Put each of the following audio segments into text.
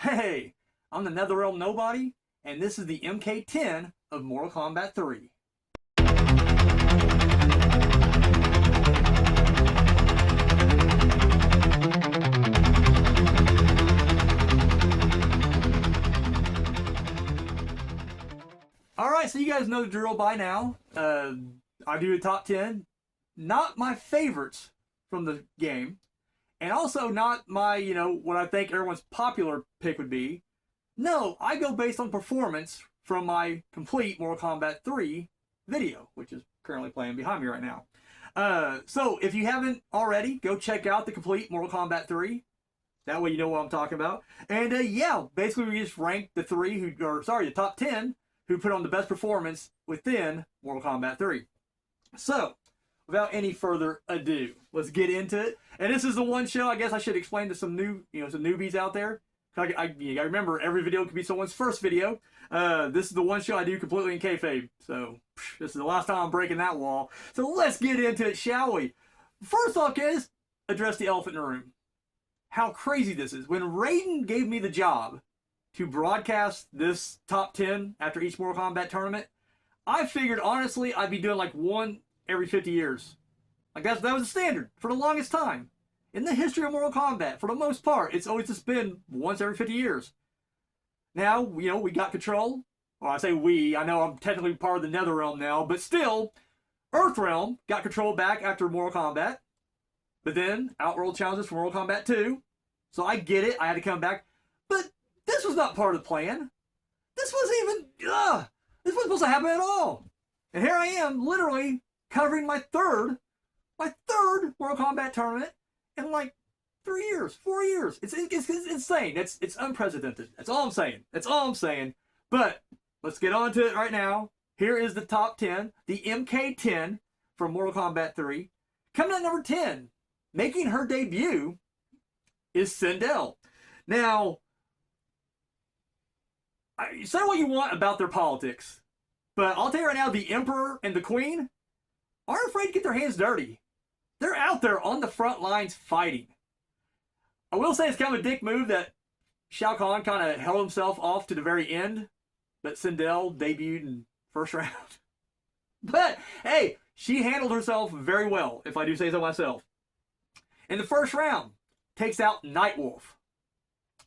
Hey, I'm the Netherrealm Nobody, and this is the MK10 of Mortal Kombat 3. Alright, so you guys know the drill by now. I do a top 10. Not my favorites from the game, and also not my, what I think everyone's popular pick would be. No, I go based on performance from my complete Mortal Kombat 3 video, which is currently playing behind me right now. So if you haven't already, go check out the complete Mortal Kombat 3. That way you know what I'm talking about. And yeah, basically we just ranked the the top 10 who put on the best performance within Mortal Kombat 3. So, without any further ado, let's get into it. And this is the one show I guess I should explain to some some newbies out there. You gotta remember, every video could be someone's first video. This is the one show I do completely in kayfabe. So, this is the last time I'm breaking that wall. So let's get into it, shall we? First off, guys, address the elephant in the room. How crazy this is. When Raiden gave me the job to broadcast this top 10 after each Mortal Kombat tournament, I figured, honestly, I'd be doing like one every 50 years. Like that was the standard for the longest time. In the history of Mortal Kombat, for the most part, it's always just been once every 50 years. Now, we got control. Well, I say we. I know I'm technically part of the Netherrealm now, but still, Earthrealm got control back after Mortal Kombat. But then, Outworld challenges for Mortal Kombat 2. So I get it. I had to come back. But this was not part of the plan. This wasn't even... this wasn't supposed to happen at all. And here I am, literally, covering my third Mortal Kombat tournament in like 3 years, 4 years. It's insane. It's unprecedented. That's all I'm saying. That's all I'm saying. But let's get on to it right now. Here is the top 10, the MK10 from Mortal Kombat 3. Coming at number 10, making her debut, is Sindel. Now, say what you want about their politics, but I'll tell you right now, the Emperor and the Queen aren't afraid to get their hands dirty. They're out there on the front lines fighting. I will say it's kind of a dick move that Shao Kahn kind of held himself off to the very end, but Sindel debuted in first round. But, hey, she handled herself very well, if I do say so myself. In the first round, takes out Nightwolf.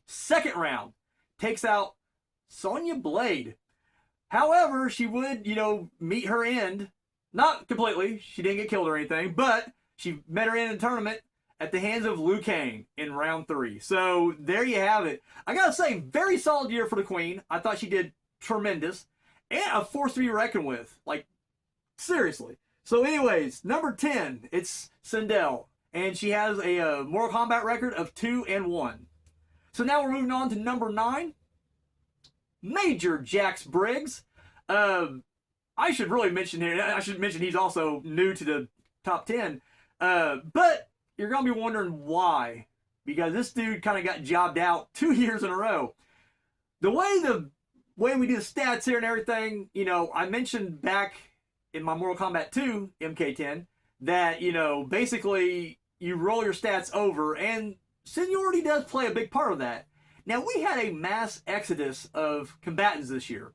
Second round, takes out Sonya Blade. However, she would, meet her end. Not completely. She didn't get killed or anything, but she met her end in the tournament at the hands of Liu Kang in round 3. So there you have it. I gotta say, very solid year for the Queen. I thought she did tremendous. And a force to be reckoned with. Like, seriously. So anyways, number 10, it's Sindel. And she has a Mortal Kombat record of 2-1. So now we're moving on to number 9. Major Jax Briggs. I should really mention here, I should mention he's also new to the top 10. But you're going to be wondering why. Because this dude kind of got jobbed out 2 years in a row. The way we do the stats here and everything, I mentioned back in my Mortal Kombat 2 MK10 that, basically you roll your stats over, and seniority does play a big part of that. Now, we had a mass exodus of combatants this year.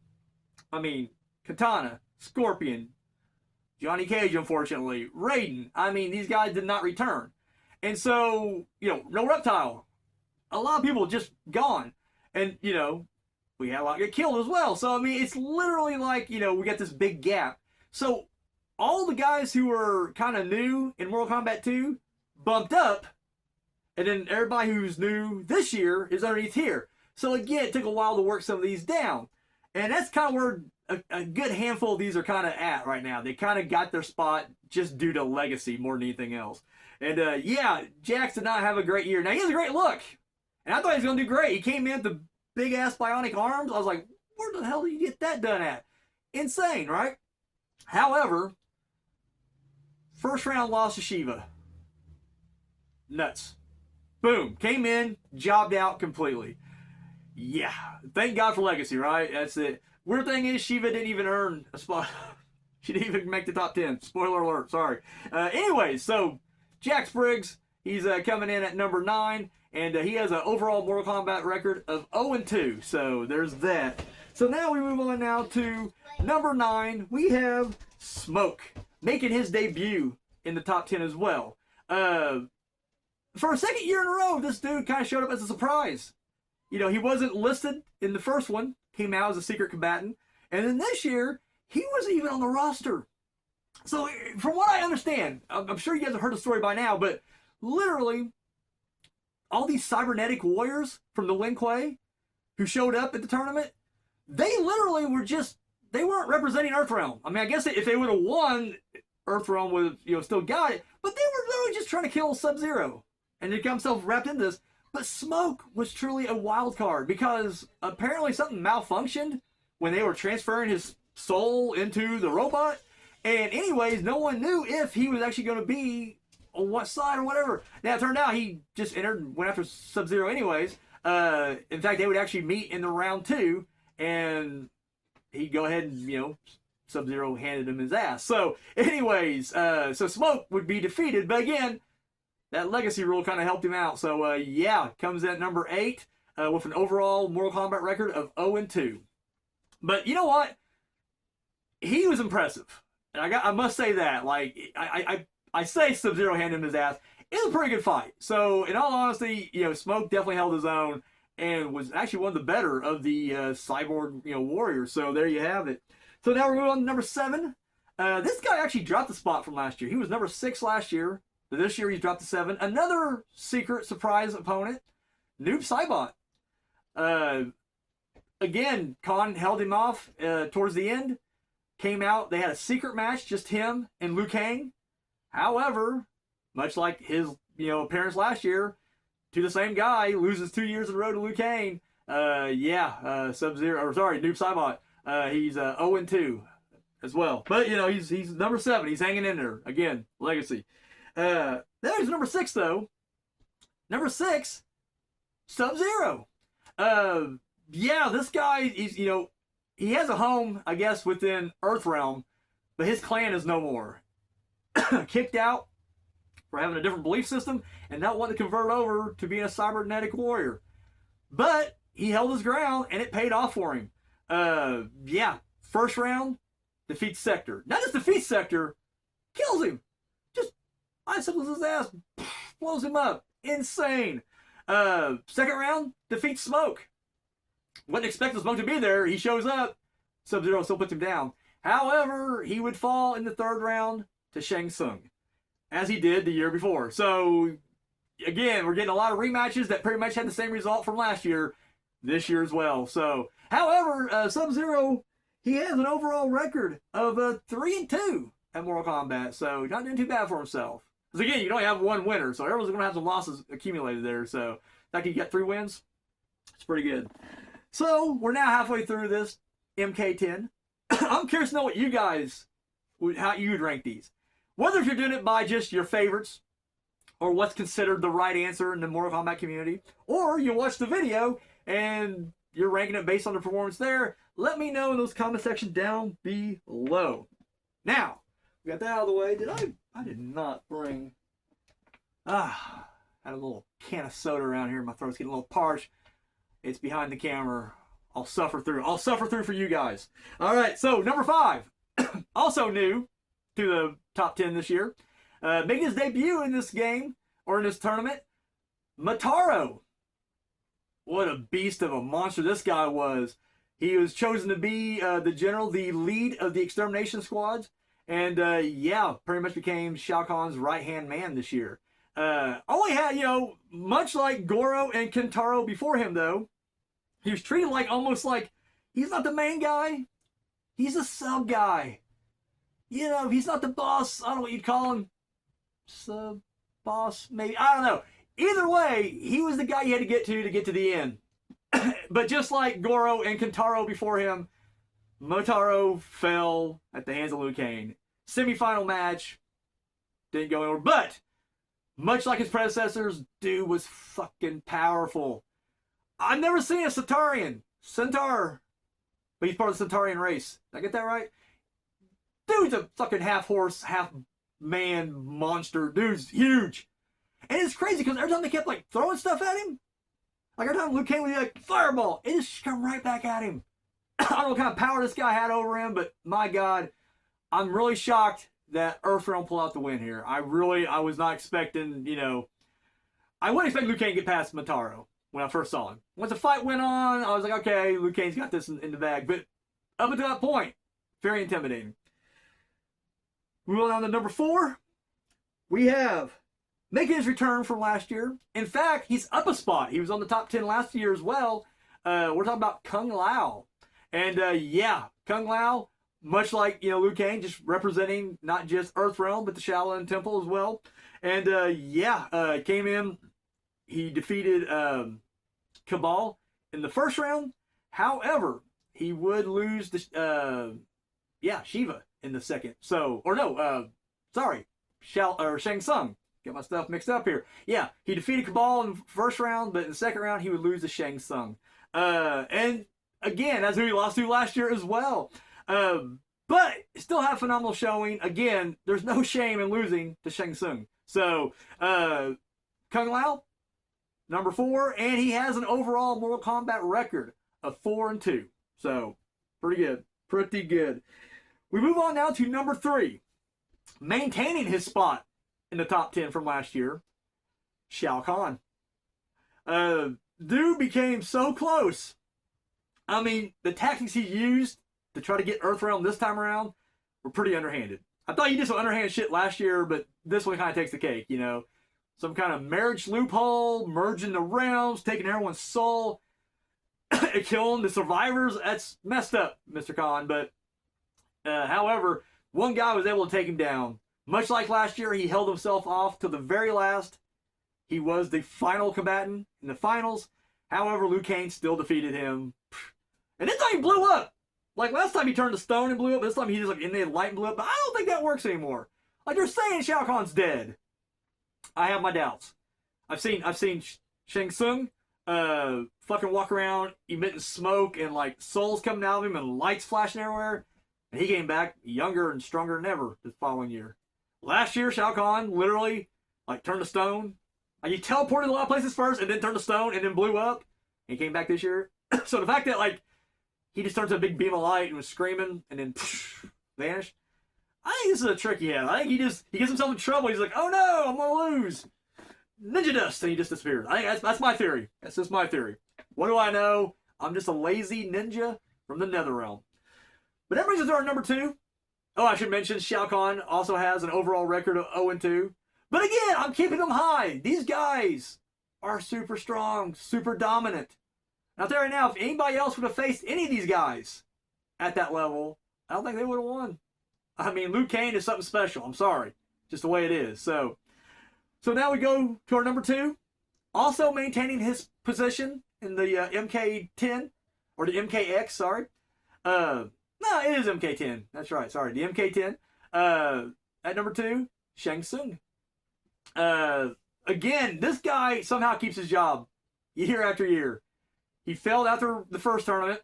I mean, Katana, Scorpion, Johnny Cage, unfortunately, Raiden. I mean, these guys did not return. And so, no Reptile. A lot of people just gone. And, we had a lot get killed as well. So, I mean, it's literally like, we got this big gap. So, all the guys who were kind of new in Mortal Kombat 2 bumped up. And then everybody who's new this year is underneath here. So, again, it took a while to work some of these down. And that's kind of where a good handful of these are kind of at right now. They kind of got their spot just due to legacy more than anything else. And, yeah, Jax did not have a great year. Now, he has a great look. And I thought he was going to do great. He came in with the big-ass bionic arms. I was like, where the hell did you get that done at? Insane, right? However, first round loss to Shiva. Nuts. Boom. Came in, jobbed out completely. Yeah. Thank God for legacy, right? That's it. Weird thing is, Shiva didn't even earn a spot. She didn't even make the top 10. Spoiler alert. Sorry. Anyways, so Jax Briggs, he's coming in at number 9. And he has an overall Mortal Kombat record of 0-2. So there's that. So now we move on now to number 9. We have Smoke, making his debut in the top 10 as well. For a second year in a row, this dude kind of showed up as a surprise. You know, he wasn't listed in the first one, came out as a secret combatant. And then this year, he wasn't even on the roster. So from what I understand, I'm sure you guys have heard the story by now, but literally, all these cybernetic warriors from the Lin Kuei who showed up at the tournament, they literally were just, they weren't representing Earthrealm. I mean, I guess if they would have won, Earthrealm would have, you know, still got it, but they were literally just trying to kill Sub-Zero. And he got himself wrapped into this. But Smoke was truly a wild card because apparently something malfunctioned when they were transferring his soul into the robot. And anyways, no one knew if he was actually going to be on what side or whatever. Now, it turned out he just went after Sub-Zero anyways. In fact, they would actually meet in the round 2. And he'd go ahead and, you know, Sub-Zero handed him his ass. So anyways, so Smoke would be defeated. But again, that legacy rule kind of helped him out. So, yeah, comes in at number 8 with an overall Mortal Kombat record of 0-2. But you know what? He was impressive. And I must say that. Like, I say Sub-Zero handed him his ass. It was a pretty good fight. So, in all honesty, you know, Smoke definitely held his own and was actually one of the better of the cyborg, you know, warriors. So, there you have it. So, now we're moving on to number 7. This guy actually dropped the spot from last year. He was number 6 last year. But this year he's dropped to 7. Another secret surprise opponent, Noob Saibot. Again, Khan held him off towards the end. Came out, they had a secret match, just him and Liu Kang. However, much like his, you know, appearance last year, to the same guy, loses 2 years in a row to Liu Kang. Noob Saibot. He's 0-2 as well. But, you know, he's number 7. He's hanging in there. Again, legacy. There's number 6, though. Number 6, Sub-Zero. Yeah, this guy, he's, you know, he has a home, I guess, within Earthrealm, but his clan is no more. Kicked out for having a different belief system and not wanting to convert over to being a cybernetic warrior. But he held his ground, and it paid off for him. Yeah, first round, defeats Sector. Not just defeats Sector, kills him. Icicles his ass, blows him up. Insane. Second round, defeats Smoke. Wouldn't expect the Smoke to be there. He shows up. Sub-Zero still puts him down. However, he would fall in the third round to Shang Tsung, as he did the year before. So, again, we're getting a lot of rematches that pretty much had the same result from last year, this year as well. So, however, Sub-Zero, he has an overall record of 3-2 at Mortal Kombat. So, not doing too bad for himself. Because again, you only have one winner, so everyone's going to have some losses accumulated there. So, the fact you got 3 wins, it's pretty good. So, we're now halfway through this MK10. I'm curious to know what you guys, how you would rank these. Whether if you're doing it by just your favorites, or what's considered the right answer in the Mortal Kombat community, or you watch the video and you're ranking it based on the performance there, let me know in those comment section down below. Now, we got that out of the way. I did not bring, had a little can of soda around here. My throat's getting a little parched. It's behind the camera. I'll suffer through for you guys. All right, so number 5, also new to the top 10 this year. Making his debut in this game, or in this tournament, Mataro. What a beast of a monster this guy was. He was chosen to be the general, the lead of the extermination squads. And, yeah, pretty much became Shao Kahn's right-hand man this year. Only had, you know, much like Goro and Kentaro before him, though, he was treated like, almost like, he's not the main guy. He's a sub guy. You know, he's not the boss. I don't know what you'd call him. Sub boss, maybe. I don't know. Either way, he was the guy you had to get to the end. But just like Goro and Kentaro before him, Motaro fell at the hands of Liu Kang. Semi-final match, didn't go anywhere. But, much like his predecessors, dude was fucking powerful. I've never seen a Centaur, but he's part of the Centaurian race. Did I get that right? Dude's a fucking half horse, half man monster. Dude's huge. And it's crazy because every time they kept like throwing stuff at him, like every time Liu Kang would be like, fireball, it just come right back at him. I don't know what kind of power this guy had over him, but my God, I'm really shocked that Earthrealm pulled out the win here. I was not expecting, I wouldn't expect Liu Kang to get past Motaro when I first saw him. Once the fight went on, I was like, okay, Liu Kang's got this in the bag. But up until that point, very intimidating. Moving on to number 4, we have making his return from last year. In fact, he's up a spot. He was on the top 10 last year as well. We're talking about Kung Lao. And Kung Lao, much like Liu Kang, just representing not just Earthrealm but the Shaolin Temple as well. And came in. He defeated Cabal in the first round. However, he would lose the Shiva in the second. Shang Tsung. Get my stuff mixed up here. Yeah, he defeated Cabal in the first round, but in the second round he would lose to Shang Tsung. And again, that's who he lost to last year as well. But still had a phenomenal showing. Again, there's no shame in losing to Shang Tsung. So, Kung Lao, number 4, and he has an overall Mortal Kombat record of 4-2. So, pretty good. Pretty good. We move on now to number 3. Maintaining his spot in the top 10 from last year, Shao Kahn. Dude became so close. I mean, the tactics he used to try to get Earthrealm this time around were pretty underhanded. I thought he did some underhanded shit last year, but this one kind of takes the cake, Some kind of marriage loophole, merging the realms, taking everyone's soul, killing the survivors. That's messed up, Mr. Khan. But, however, one guy was able to take him down. Much like last year, he held himself off till the very last. He was the final combatant in the finals. However, Liu Kang still defeated him. And this time he blew up. Like last time he turned to stone and blew up. This time he just in the light and blew up. But I don't think that works anymore. Like they're saying Shao Kahn's dead. I have my doubts. I've seen Shang Tsung fucking walk around emitting smoke and like souls coming out of him and lights flashing everywhere. And he came back younger and stronger than ever the following year. Last year, Shao Kahn literally like turned to stone. Like he teleported a lot of places first and then turned to stone and then blew up. And he came back this year. So the fact that like he just turned to a big beam of light and was screaming and then vanished. I think this is a trick he had. I think he gets himself in trouble. He's like, oh no, I'm gonna lose. Ninja dust, and he just disappeared. I think that's my theory. That's just my theory. What do I know? I'm just a lazy ninja from the Netherrealm. But that brings us to our number 2. Oh, I should mention Shao Kahn also has an overall record of 0-2. But again, I'm keeping them high. These guys are super strong, super dominant. And I'll tell you right now, if anybody else would have faced any of these guys at that level, I don't think they would have won. I mean, Liu Kang is something special. I'm sorry. Just the way it is. So now we go to our number 2. Also maintaining his position in the MK10, or the MKX, sorry. No, it is MK10. That's right. Sorry, the MK10. At number 2, Shang Tsung. Again, this guy somehow keeps his job year after year. He failed after the first tournament.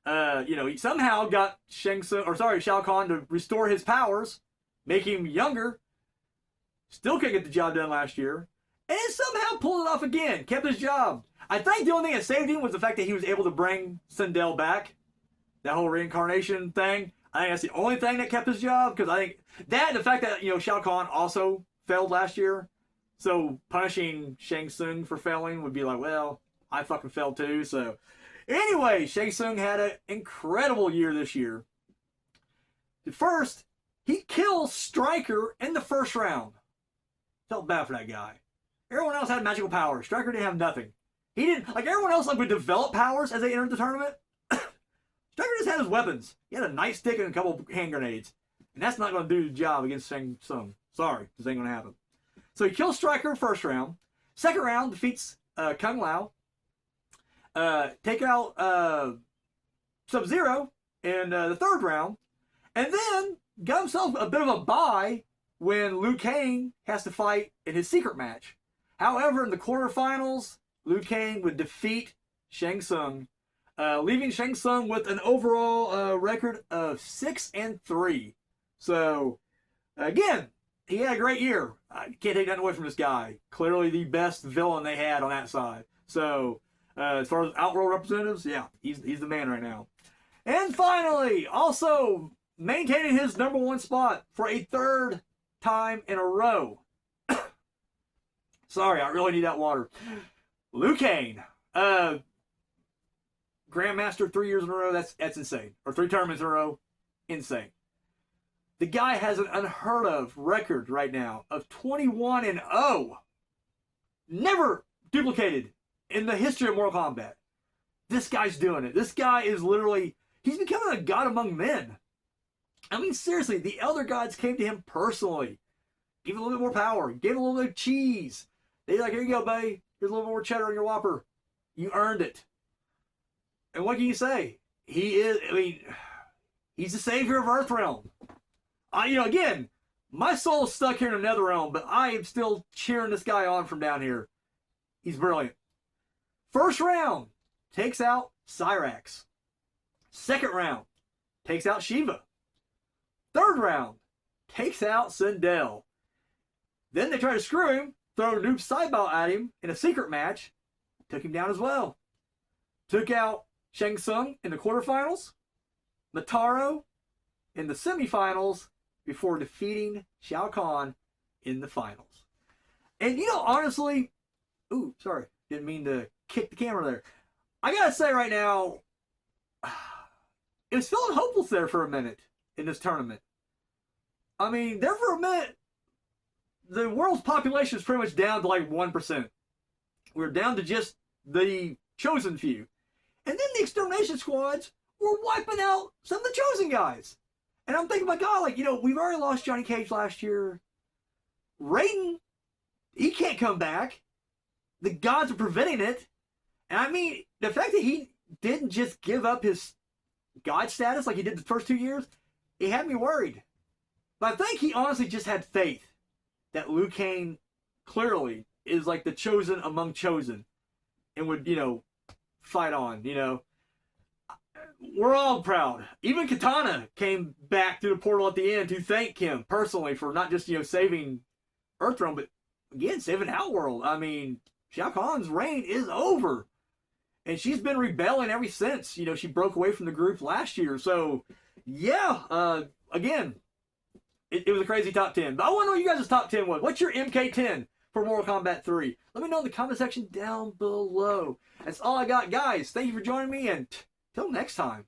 He somehow got Shao Kahn to restore his powers, make him younger. Still couldn't get the job done last year. And somehow pulled it off again. Kept his job. I think the only thing that saved him was the fact that he was able to bring Sindel back. That whole reincarnation thing. I think that's the only thing that kept his job. Because I think that and the fact that, Shao Kahn also failed last year. So punishing Shang Tsung for failing would be like, well, I fucking failed too. So anyway, Shang Tsung had an incredible year this year. At first, he kills Stryker in the first round. Felt bad for that guy. Everyone else had magical powers. Stryker didn't have nothing. He didn't, like everyone else would develop powers as they entered the tournament. Stryker just had his weapons. He had a nightstick and a couple hand grenades. And that's not going to do the job against Shang Tsung. Sorry, this ain't going to happen. So he kills Stryker first round. Second round, defeats Kung Lao. Take out Sub-Zero in the third round. And then got himself a bit of a bye when Liu Kang has to fight in his secret match. However, in the quarterfinals, Liu Kang would defeat Shang Tsung, leaving Shang Tsung with an overall record of 6-3. So, again, he had a great year. I can't take nothing away from this guy. Clearly the best villain they had on that side. So, as far as Outworld representatives, yeah, he's the man right now. And finally, also maintaining his #1 spot for a 3rd time in a row. Sorry, I really need that water. Liu Kang. Grandmaster 3 years in a row, that's insane. Or 3 tournaments in a row, insane. The guy has an unheard of record right now of 21-0. Never duplicated in the history of Mortal Kombat. This guy's doing it. This guy is literally, he's becoming a god among men. I mean, seriously, the Elder Gods came to him personally. Gave him a little bit more power. Gave him a little bit of cheese. They're like, here you go, buddy. Here's a little more cheddar on your Whopper. You earned it. And what can you say? He is, I mean, he's the savior of Earthrealm. Again, my soul's stuck here in Netherrealm, but I am still cheering this guy on from down here. He's brilliant. First round, takes out Cyrax. Second round, takes out Shiva. Third round, takes out Sindel. Then they try to screw him, throw a noob sideball at him in a secret match. Took him down as well. Took out Shang Tsung in the quarterfinals. Mataro in the semifinals before defeating Shao Kahn in the finals. And honestly, ooh, sorry, didn't mean to kick the camera there. I gotta say right now, it was feeling hopeless there for a minute in this tournament. I mean, there for a minute, the world's population is pretty much down to like 1%. We're down to just the chosen few. And then the extermination squads were wiping out some of the chosen guys. And I'm thinking, my God, we've already lost Johnny Cage last year. Raiden, he can't come back. The gods are preventing it. And I mean, the fact that he didn't just give up his god status like he did the first 2 years, it had me worried. But I think he honestly just had faith that Liu Kang clearly is like the chosen among chosen and would, fight on, We're all proud. Even Katana came back through the portal at the end to thank him personally for not just, saving Earthrealm, but again, saving Outworld. I mean, Shao Kahn's reign is over. And she's been rebelling ever since. She broke away from the group last year. So, yeah, again, it was a crazy top 10. But I want to know what you guys' top 10 was. What's your MK10 for Mortal Kombat 3? Let me know in the comment section down below. That's all I got, guys. Thank you for joining me, and till next time.